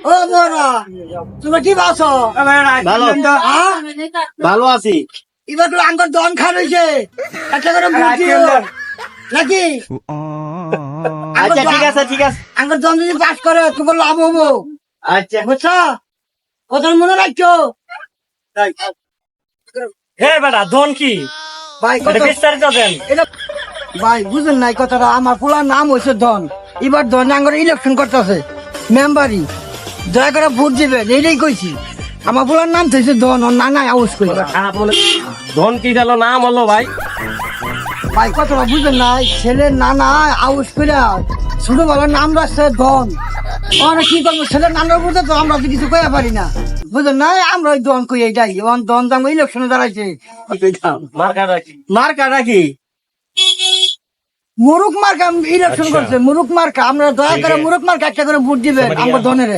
ও বড়া তুমি কি বাসো ভালো ভালো আছি। এবার তো আঙ্কর দন খা রয়েছে একটা করে বুদ্ধি নাকি আচ্ছা ঠিক আছে ঠিক আছে। আঙ্কর দন যদি পাস করে তোমার লাভ হবো আচ্ছা বুঝছো কথা মনে রাখছো হে বেটা ধন কি ভাই এটা বিস্তারিত দেন। এটা ভাই বুঝেন নাই কথাটা আমার পুরার নাম হয়েছে ধন এবার ধন আঙ্গর ইলেকশন করতেছে মেম্বারি দয়া করে ভোট দিবেন এইটাই কইছি আমার পুরার নাম হয়েছে ধন ওর না নাই আউস করি খারাপ বলে ধন কি গেল নাম হলো ভাই। ভাই কথাটা বুঝেন নাই ছেলের নানা আউস করে ছোটবেলার নাম রাখছে ধন আমরা কি করবো ছেলের নানার বুঝে তো আমরা তো কিছু কইয়া পারি না বুঝেন নাই আমরা ওই ধন কই এইটাই ধন দাম ইলেকশনে দাঁড়াইছে মার্কা নাকি? মুরুক মার্কা ইলেকশন করছে মুরুক মার্কা আমরা দয়া করে মুরুক মার্কা একটা করে ভোট দিবেন আমার ধনেরে